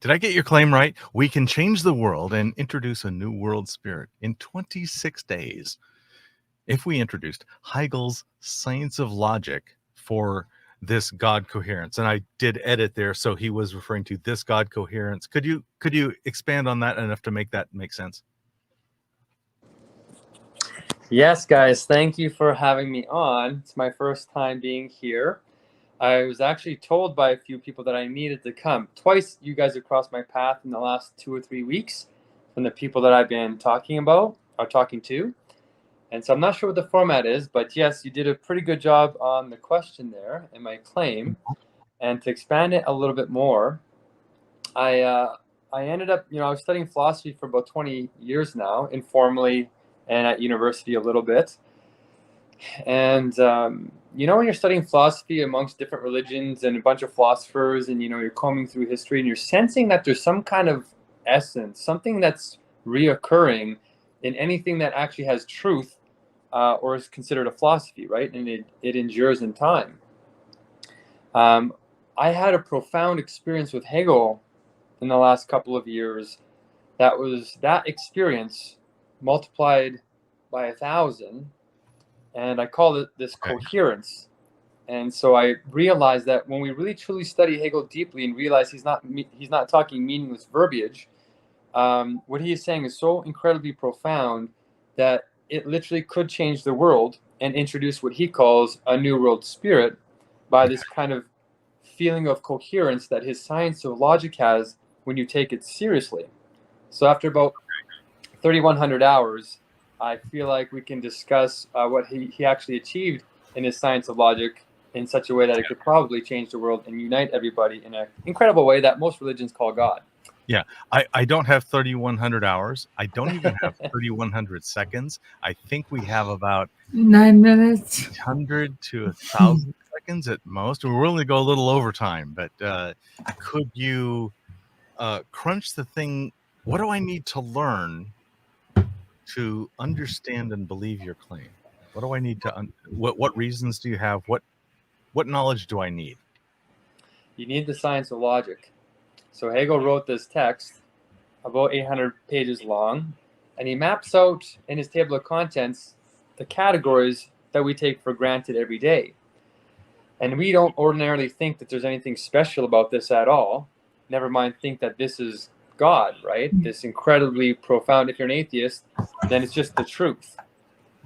Did I get your claim right? We can change the world and introduce a new world spirit in 26 days. If we introduced Hegel's science of logic for this God coherence, and I did edit there, so he was referring to this God coherence. Could you expand on that enough to make that make sense? Yes, guys, thank you for having me on. It's my first time being here. I was actually told by a few people that I needed to come. Twice you guys have crossed my path in the last 2 or 3 weeks from the people that I've been talking to. And so I'm not sure what the format is, but yes, you did a pretty good job on the question there and my claim. And to expand it a little bit more, I ended up, I was studying philosophy for about 20 years now, informally and at university a little bit. And, when you're studying philosophy amongst different religions and a bunch of philosophers and, you're combing through history and you're sensing that there's some kind of essence, something that's reoccurring in anything that actually has truth or is considered a philosophy, right? And it endures in time. I had a profound experience with Hegel in the last couple of years. That experience multiplied by 1,000. And I call it this coherence. And so I realized that when we really truly study Hegel deeply and realize he's not talking meaningless verbiage, what he is saying is so incredibly profound that it literally could change the world and introduce what he calls a new world spirit by this kind of feeling of coherence that his science of logic has when you take it seriously. So after about 3,100 hours, I feel like we can discuss what he actually achieved in his science of logic in such a way that it could probably change the world and unite everybody in an incredible way that most religions call God. Yeah, I don't have 3,100 hours. I don't even have 3,100 seconds. I think we have about 9 minutes, 800 to 1,000 seconds at most. We're willing to go a little over time, but could you crunch the thing? What do I need to learn to understand and believe your claim? What do I need to? What reasons do you have? What knowledge do I need? You need the science of logic. So Hegel wrote this text about 800 pages long, and he maps out in his table of contents the categories that we take for granted every day. And we don't ordinarily think that there's anything special about this at all. Never mind think that this is God, right? This incredibly profound. If you're an atheist, then it's just the truth.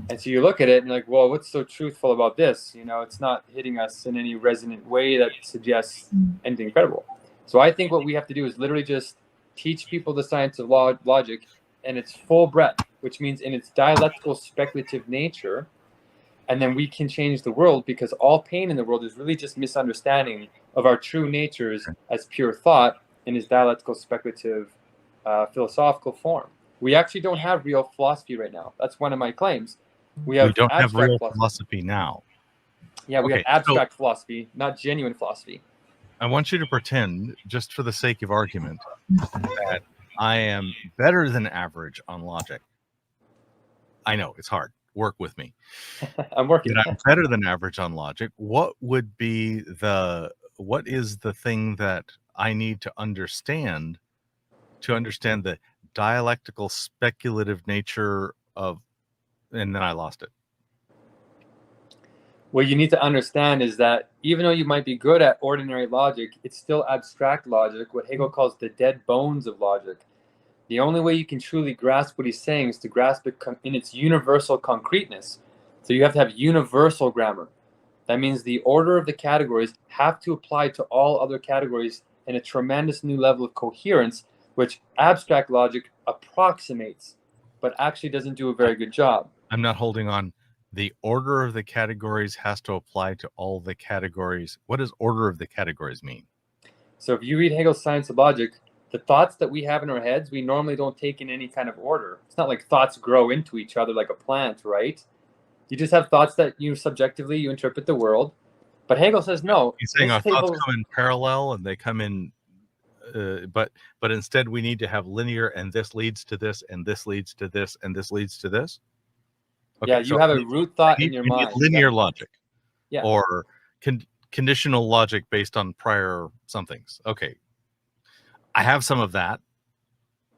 And so you look at it and like, well, what's so truthful about this? It's not hitting us in any resonant way that suggests anything incredible. So I think what we have to do is literally just teach people the science of logic in its full breadth, which means in its dialectical speculative nature. And then we can change the world, because all pain in the world is really just misunderstanding of our true natures as pure thought in its dialectical speculative philosophical form. We actually don't have real philosophy right now. That's one of my claims. We don't have real philosophy now. Yeah, we have abstract philosophy, not genuine philosophy. I want you to pretend, just for the sake of argument, that I am better than average on logic. I know, it's hard. Work with me. I'm working. I'm better than average on logic. What is the thing that I need to understand the dialectical speculative nature of, and then I lost it. What you need to understand is that even though you might be good at ordinary logic, it's still abstract logic, what Hegel calls the dead bones of logic. The only way you can truly grasp what he's saying is to grasp it in its universal concreteness. So you have to have universal grammar. That means the order of the categories have to apply to all other categories in a tremendous new level of coherence, which abstract logic approximates, but actually doesn't do a very good job. I'm not holding on. The order of the categories has to apply to all the categories. What does order of the categories mean? So if you read Hegel's Science of Logic, the thoughts that we have in our heads, we normally don't take in any kind of order. It's not like thoughts grow into each other like a plant, right? You just have thoughts that you subjectively, you interpret the world. But Hegel says no. He's saying our thoughts come in parallel and they come in, but instead we need to have linear, and this leads to this, and this leads to this, and this leads to this. Okay, yeah, you have a root thought in your mind. Linear logic, yeah, or conditional logic based on prior somethings. Okay, I have some of that.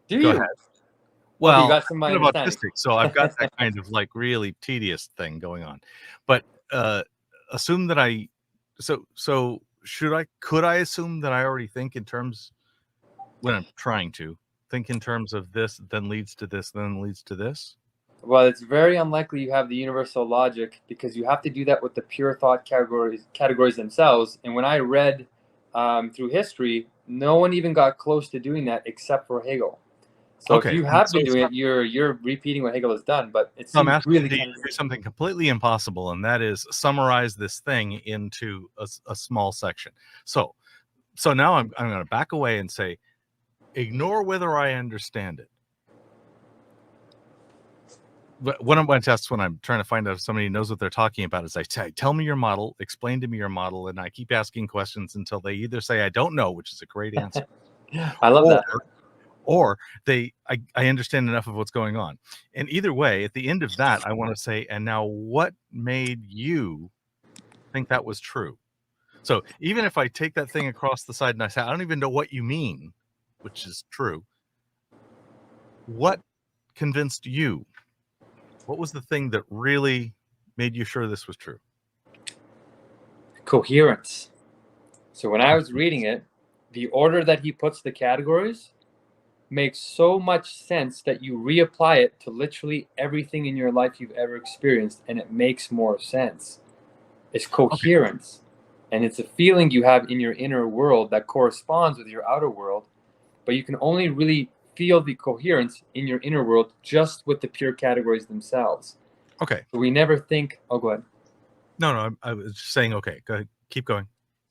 Do Go you? ahead. Okay, Well, you got some of my I'm kind of understanding. autistic, so I've got that kind of like really tedious thing going on. But assume that I. So could I assume that I already think in terms when I'm trying to think in terms of this, then leads to this, then leads to this? Well, it's very unlikely you have the universal logic because you have to do that with the pure thought categories themselves. And when I read through history, no one even got close to doing that except for Hegel. So if Okay, you and have so been doing it, you're repeating what Hegel has done. But it I'm seems asking really you to kind of do something completely impossible, and that is summarize this thing into a small section. So now I'm going to back away and say, ignore whether I understand it. But one of my tests when I'm trying to find out if somebody knows what they're talking about is I say, tell me your model, explain to me your model, and I keep asking questions until they either say I don't know, which is a great answer, I love that. or I understand enough of what's going on. And either way, at the end of that, I want to say, and now what made you think that was true? So even if I take that thing across the side and I say, I don't even know what you mean, which is true, what convinced you? What was the thing that really made you sure this was true? Coherence. So when I was reading it, the order that he puts the categories makes so much sense that you reapply it to literally everything in your life you've ever experienced, and it makes more sense. It's coherence. And it's a feeling you have in your inner world that corresponds with your outer world, but you can only really feel the coherence in your inner world just with the pure categories themselves. Okay. So we never think, oh, go ahead. No, I was just saying, okay, go ahead, keep going.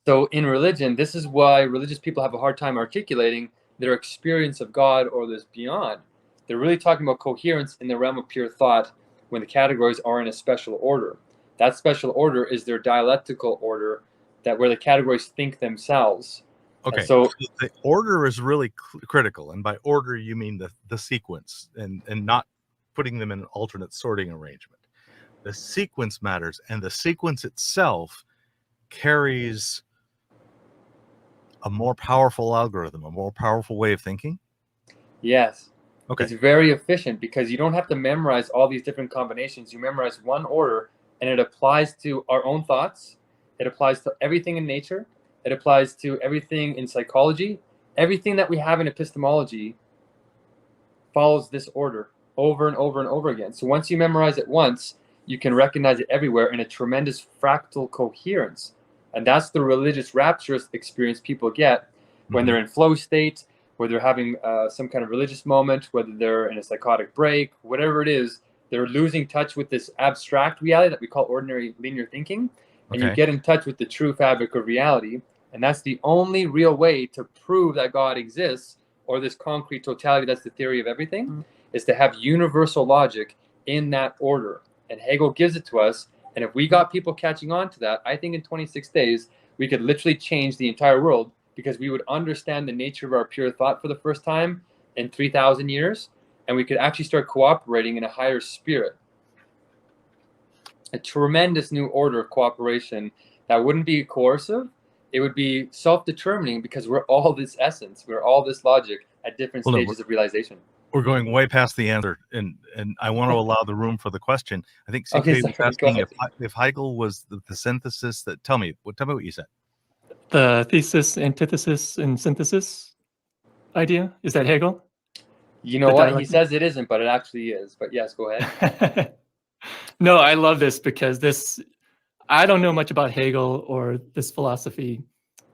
So in religion, this is why religious people have a hard time articulating their experience of God or this beyond. They're really talking about coherence in the realm of pure thought when the categories are in a special order. That special order is their dialectical order, that where the categories think themselves. Okay, and so the order is really critical, and by order you mean the sequence, and not putting them in an alternate sorting arrangement. The sequence matters, and the sequence itself carries a more powerful algorithm, a more powerful way of thinking. Yes. Okay. It's very efficient because you don't have to memorize all these different combinations. You memorize one order, and it applies to our own thoughts. It applies to everything in nature. It applies to everything in psychology. Everything that we have in epistemology follows this order over and over and over again. So once you memorize it once, you can recognize it everywhere in a tremendous fractal coherence. And that's the religious rapturous experience people get when they're in flow state, whether they're having some kind of religious moment, whether they're in a psychotic break, whatever it is, they're losing touch with this abstract reality that we call ordinary linear thinking. And you get in touch with the true fabric of reality. And that's the only real way to prove that God exists, or this concrete totality, that's the theory of everything, is to have universal logic in that order. And Hegel gives it to us. And if we got people catching on to that, I think in 26 days, we could literally change the entire world, because we would understand the nature of our pure thought for the first time in 3,000 years, and we could actually start cooperating in a higher spirit. A tremendous new order of cooperation that wouldn't be coercive. It would be self-determining, because we're all this essence. We're all this logic at different stages of realization. We're going way past the answer, and I want to allow the room for the question. I think CK was asking if Hegel was the synthesis that. Tell me what you said. The thesis, antithesis, and synthesis idea? Is that Hegel? You know what? He says it isn't, but it actually is. But yes, go ahead. No, I love this because I don't know much about Hegel or this philosophy,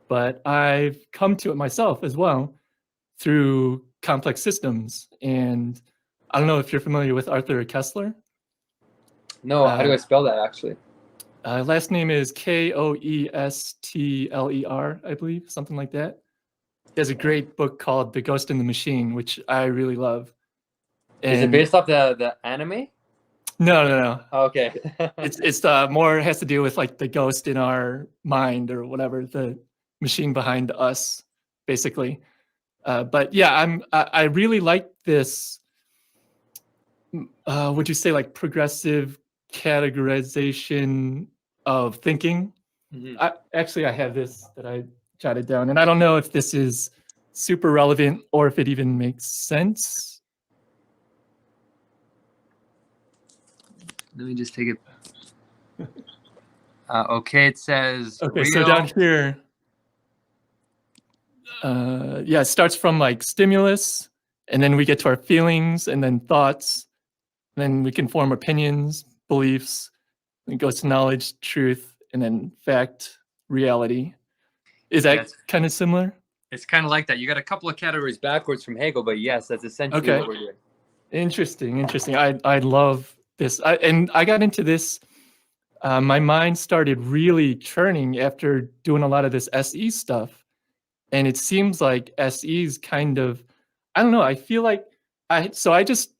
but I've come to it myself as well through complex systems. And I don't know if you're familiar with Arthur Koestler. No, how do I spell that actually? Last name is Koestler, I believe, something like that. He has a great book called The Ghost in the Machine, which I really love. And is it based off the anime? No. Oh, okay. it's more has to do with like the ghost in our mind or whatever, the machine behind us, basically. But yeah, I really like this. Would you say like progressive categorization of thinking? I have this that I jotted down, and I don't know if this is super relevant or if it even makes sense. Let me just take it. Okay, it says Okay, so down here, yeah, it starts from like stimulus, and then we get to our feelings, and then thoughts, then we can form opinions, beliefs, and it goes to knowledge, truth, and then fact, reality. Is that kind of similar? It's kind of like that. You got a couple of categories backwards from Hegel, but yes, that's essentially Okay. what we're doing. Interesting. I love this. And I got into this. My mind started really churning after doing a lot of this SE stuff. And it seems like SE is kind of, I don't know, I feel like I just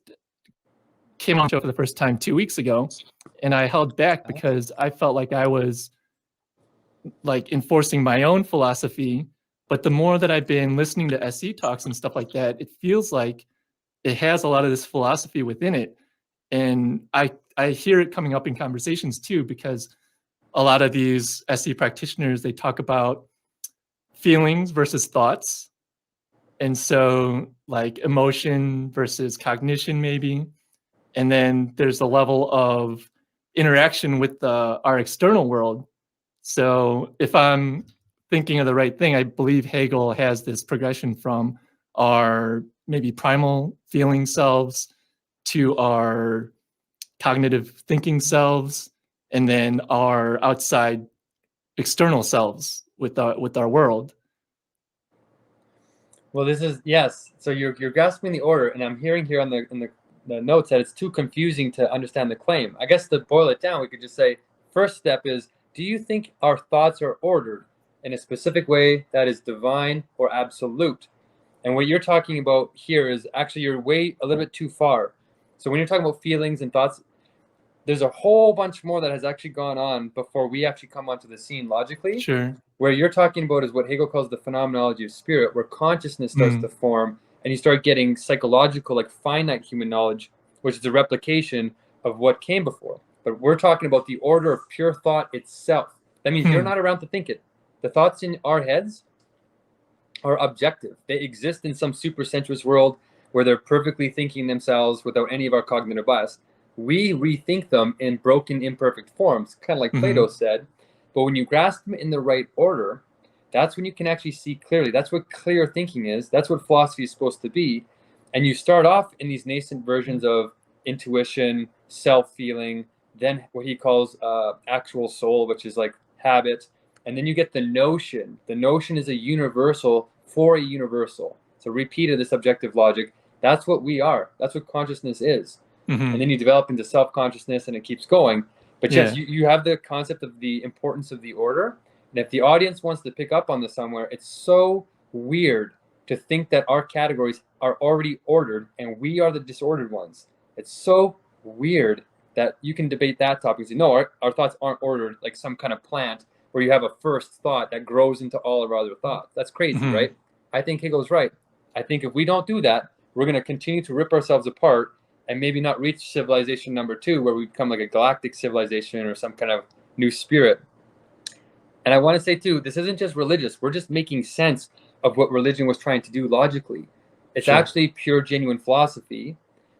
came on the show for the first time 2 weeks ago, and I held back because I felt like I was like enforcing my own philosophy. But the more that I've been listening to SE talks and stuff like that, it feels like it has a lot of this philosophy within it. And I hear it coming up in conversations too, because a lot of these SE practitioners, they talk about feelings versus thoughts. And so like emotion versus cognition maybe. And then there's a level of interaction with our external world. So if I'm thinking of the right thing, I believe Hegel has this progression from our maybe primal feeling selves to our cognitive thinking selves, and then our outside external selves with our world. Well, this is, yes. So you're grasping the order, and I'm hearing here on the notes that it's too confusing to understand the claim. I guess to boil it down, we could just say, first step is, do you think our thoughts are ordered in a specific way that is divine or absolute? And what you're talking about here is actually you're way a little bit too far. So when you're talking about feelings and thoughts, there's a whole bunch more that has actually gone on before we actually come onto the scene logically. Sure. Where you're talking about is what Hegel calls the phenomenology of spirit, where consciousness starts to form, and you start getting psychological, like finite human knowledge, which is a replication of what came before. But we're talking about the order of pure thought itself. That means you're not around to think it. The thoughts in our heads are objective. They exist in some supersensuous world where they're perfectly thinking themselves without any of our cognitive bias. We rethink them in broken, imperfect forms, kind of like Plato said. But when you grasp them in the right order, that's when you can actually see clearly. That's what clear thinking is. That's what philosophy is supposed to be. And you start off in these nascent versions of intuition, self-feeling, then what he calls actual soul, which is like habit. And then you get the notion. The notion is a universal for a universal. It's a repeat of this objective logic. That's what we are. That's what consciousness is. And then you develop into self-consciousness, and it keeps going. But yes, you have the concept of the importance of the order. And if the audience wants to pick up on this somewhere, it's so weird to think that our categories are already ordered and we are the disordered ones. It's so weird that you can debate that topic and say, no, our thoughts aren't ordered like some kind of plant where you have a first thought that grows into all of our other thoughts. That's crazy, right? I think Hegel's right. I think if we don't do that, we're going to continue to rip ourselves apart and maybe not reach civilization number 2, where we become like a galactic civilization or some kind of new spirit. And I want to say too, this isn't just religious. We're just making sense of what religion was trying to do logically. It's actually pure, genuine philosophy,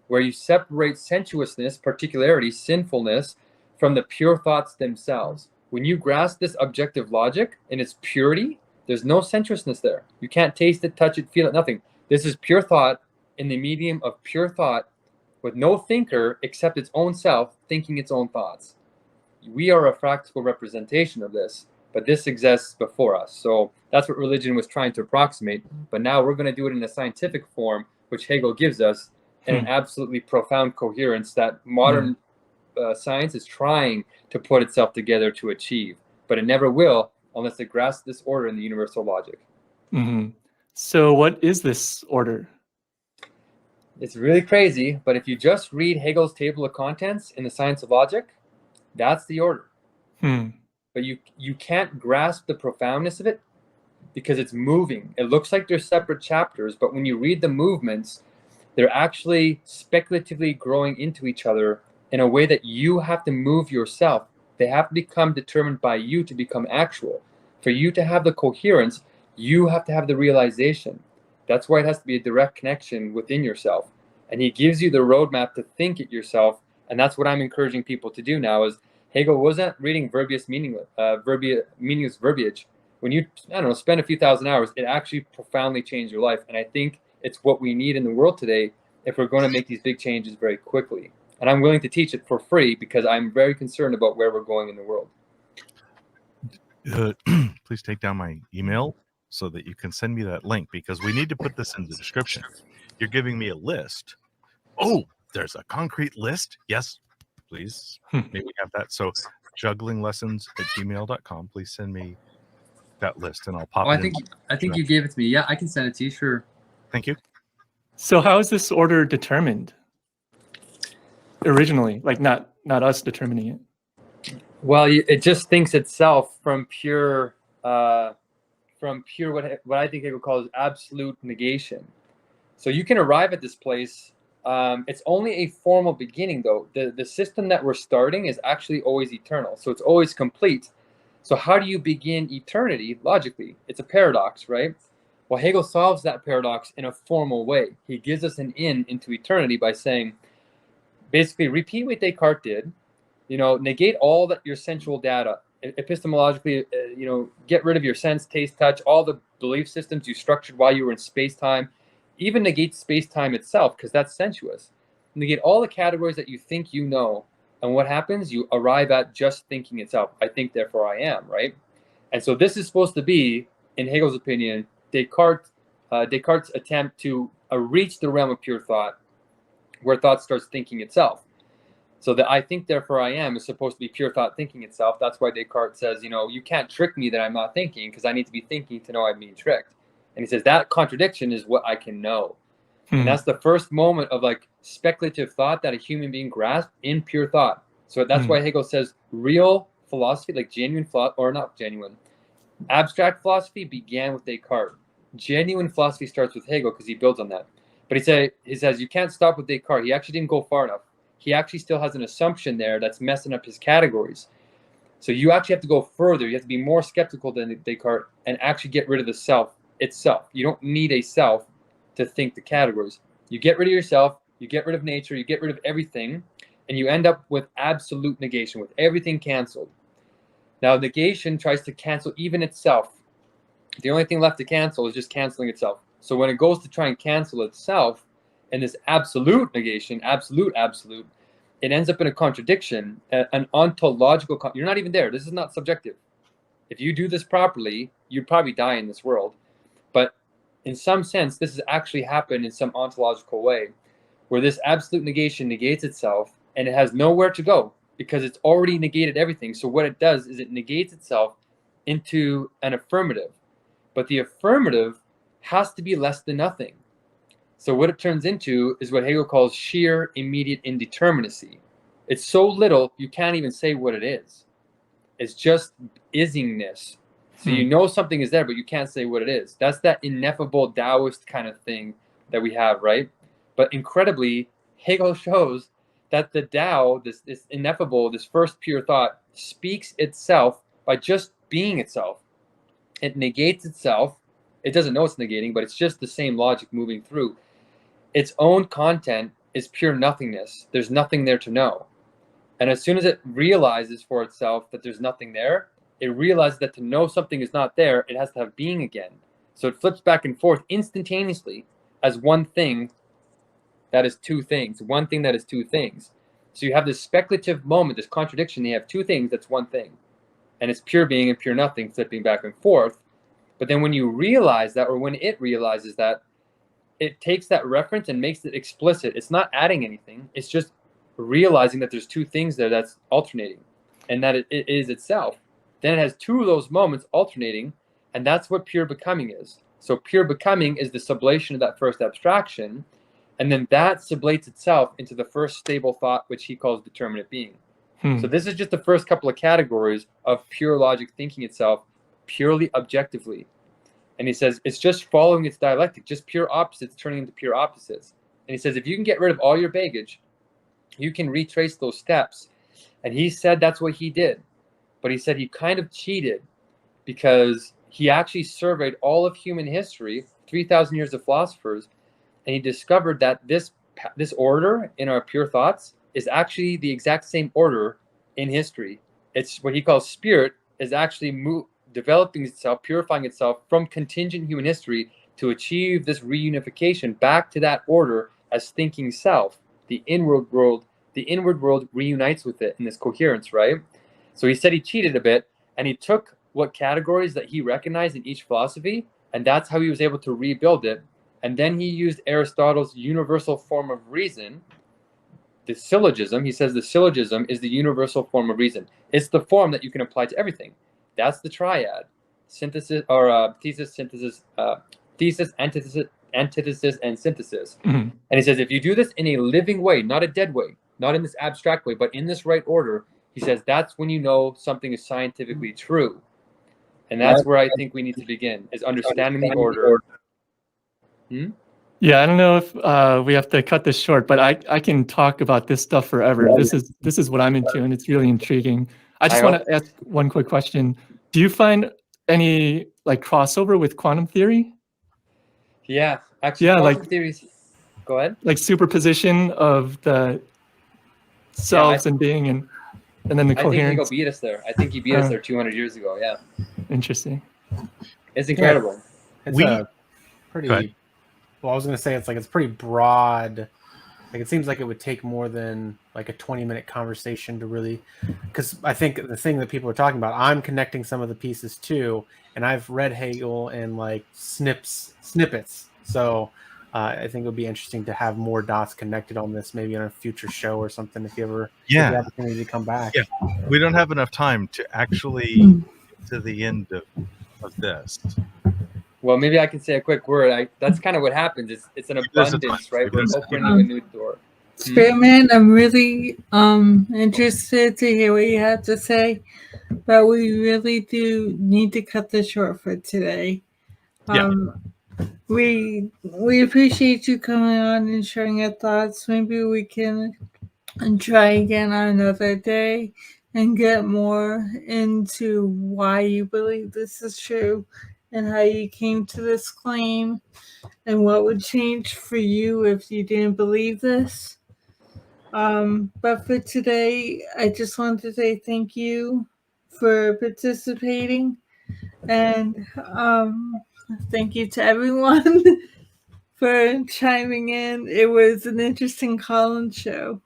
where you separate sensuousness, particularity, sinfulness, from the pure thoughts themselves. When you grasp this objective logic in its purity, there's no sensuousness there. You can't taste it, touch it, feel it, nothing. This is pure thought in the medium of pure thought, with no thinker except its own self thinking its own thoughts. We are a practical representation of this, but this exists before us. So that's what religion was trying to approximate. But now we're going to do it in a scientific form, which Hegel gives us, in an absolutely profound coherence that modern science is trying to put itself together to achieve. But it never will unless it grasps this order in the universal logic. So what is this order? It's really crazy, but if you just read Hegel's table of contents in the Science of Logic, that's the order. But you can't grasp the profoundness of it because it's moving. It looks like they're separate chapters, but when you read the movements, they're actually speculatively growing into each other in a way that you have to move yourself. They have to become determined by you to become actual. For you to have the coherence, you have to have the realization. That's why it has to be a direct connection within yourself. And he gives you the roadmap to think it yourself. And that's what I'm encouraging people to do now. Is Hegel wasn't reading meaningless verbiage. When you, I don't know, spend a few thousand hours, it actually profoundly changed your life. And I think it's what we need in the world today if we're going to make these big changes very quickly. And I'm willing to teach it for free because I'm very concerned about where we're going in the world. Please take down my email so that you can send me that link, because we need to put this in the description. You're giving me a list. Oh, there's a concrete list. Yes, please. Maybe we have that. So jugglinglessons@gmail.com. Please send me that list and I'll pop it in. I think you gave it to me. Yeah, I can send it to you. Sure. Thank you. So how is this order determined originally? Like not us determining it. Well, it just thinks itself from pure what I think Hegel calls absolute negation. So you can arrive at this place. It's only a formal beginning, though. The system that we're starting is actually always eternal. So it's always complete. So how do you begin eternity logically? It's a paradox, right? Well, Hegel solves that paradox in a formal way. He gives us an in into eternity by saying, basically, repeat what Descartes did. Negate all that your sensual data. Epistemologically, get rid of your sense, taste, touch, all the belief systems you structured while you were in space-time. Even negate space-time itself, because that's sensuous. Negate all the categories that you think you know. And what happens? You arrive at just thinking itself. I think, therefore I am, right? And so this is supposed to be, in Hegel's opinion, Descartes' attempt to reach the realm of pure thought, where thought starts thinking itself. So the I think, therefore I am is supposed to be pure thought thinking itself. That's why Descartes says, you can't trick me that I'm not thinking, because I need to be thinking to know I'm being tricked. And he says that contradiction is what I can know. And that's the first moment of like speculative thought that a human being grasps in pure thought. So that's why Hegel says real philosophy, like genuine thought, or not genuine, abstract philosophy began with Descartes. Genuine philosophy starts with Hegel because he builds on that. But he says you can't stop with Descartes. He actually didn't go far enough. He actually still has an assumption there that's messing up his categories. So you actually have to go further. You have to be more skeptical than Descartes and actually get rid of the self itself. You don't need a self to think the categories. You get rid of yourself, you get rid of nature, you get rid of everything, and you end up with absolute negation, with everything canceled. Now, negation tries to cancel even itself. The only thing left to cancel is just canceling itself. So when it goes to try and cancel itself, and this absolute negation, absolute, it ends up in a contradiction, an ontological. You're not even there. This is not subjective. If you do this properly, you'd probably die in this world. But in some sense, this has actually happened in some ontological way, where this absolute negation negates itself, and it has nowhere to go because it's already negated everything. So what it does is it negates itself into an affirmative. But the affirmative has to be less than nothing. So what it turns into is what Hegel calls sheer immediate indeterminacy. It's so little, you can't even say what it is. It's just isingness. So you know something is there, but you can't say what it is. That's that ineffable Taoist kind of thing that we have, right? But incredibly, Hegel shows that the Tao, this ineffable, this first pure thought, speaks itself by just being itself. It negates itself. It doesn't know it's negating, but it's just the same logic moving through. Its own content is pure nothingness. There's nothing there to know. And as soon as it realizes for itself that there's nothing there, it realizes that to know something is not there, it has to have being again. So it flips back and forth instantaneously as one thing that is two things, one thing that is two things. So you have this speculative moment, this contradiction. You have two things that's one thing. And it's pure being and pure nothing flipping back and forth. But then when you realize that, or when it realizes that, it takes that reference and makes it explicit. It's not adding anything. It's just realizing that there's two things there that's alternating and that it is itself. Then it has two of those moments alternating, and that's what pure becoming is. So pure becoming is the sublation of that first abstraction, and then that sublates itself into the first stable thought, which he calls determinate being. So this is just the first couple of categories of pure logic thinking itself purely objectively. And he says it's just following its dialectic, just pure opposites turning into pure opposites. And he says if you can get rid of all your baggage, you can retrace those steps. And he said that's what he did. But he said he kind of cheated because he actually surveyed all of human history 3,000 years of philosophers, and he discovered that this order in our pure thoughts is actually the exact same order in history. It's what he calls spirit is actually developing itself, purifying itself from contingent human history to achieve this reunification back to that order as thinking self. The inward world reunites with it in this coherence, right? So he said he cheated a bit, and he took what categories that he recognized in each philosophy, and that's how he was able to rebuild it. And then he used Aristotle's universal form of reason, the syllogism. He says the syllogism is the universal form of reason. It's the form that you can apply to everything. That's the triad: synthesis, or thesis, synthesis, thesis, antithesis, and synthesis. Mm-hmm. And he says if you do this in a living way, not a dead way, not in this abstract way, but in this right order, he says that's when you know something is scientifically true. And that's where I think we need to begin, is understanding the order. Yeah, I don't know if we have to cut this short, but I can talk about this stuff forever. This is what I'm into, and it's really intriguing. I just want to ask one quick question. Do you find any like crossover with quantum theory? Yeah, actually, quantum theories. Go ahead. Like superposition of the selves and being, and then the coherence. I think Hegel beat us there. I think he beat us there 200 years ago. Yeah. Interesting. It's incredible. It's a pretty. Well, I was going to say it's pretty broad. Like it seems like it would take more than like a 20-minute conversation to really, because I think the thing that people are talking about, I'm connecting some of the pieces too, and I've read Hegel in like snippets. So I think it would be interesting to have more dots connected on this, maybe on a future show or something, if you ever get the opportunity to come back. Yeah, we don't have enough time to actually get to the end of this. Well, maybe I can say a quick word. That's kind of what happens. It's an abundance, right? We're opening a new door. Spiritman, I'm really interested to hear what you have to say, but we really do need to cut this short for today. We appreciate you coming on and sharing your thoughts. Maybe we can try again on another day and get more into why you believe this is true and how you came to this claim and what would change for you if you didn't believe this. But for today, I just wanted to say thank you for participating, and thank you to everyone for chiming in. It was an interesting call-in show.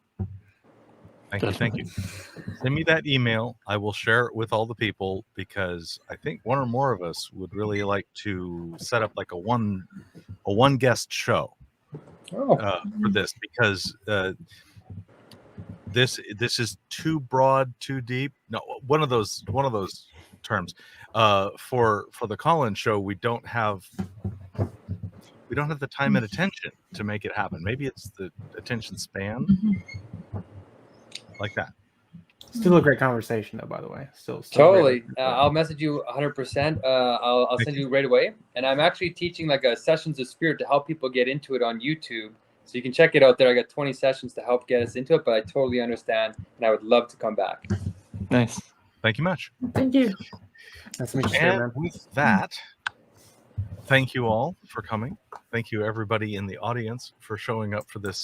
Thank you. Send me that email. I will share it with all the people, because I think one or more of us would really like to set up like a one guest show for this, because this is too broad, too deep. No, one of those terms. For the call-in show, we don't have the time and attention to make it happen. Maybe it's the attention span, like that. Still a great conversation, though. By the way, still totally. I'll message you 100%. I'll send you right away. And I'm actually teaching like a Sessions of Spirit to help people get into it on YouTube. So you can check it out there. I got 20 sessions to help get us into it, but I totally understand, and I would love to come back. Nice. Thank you much. Thank you. Nice to meet you, and with that, thank you all for coming. Thank you, everybody in the audience, for showing up for this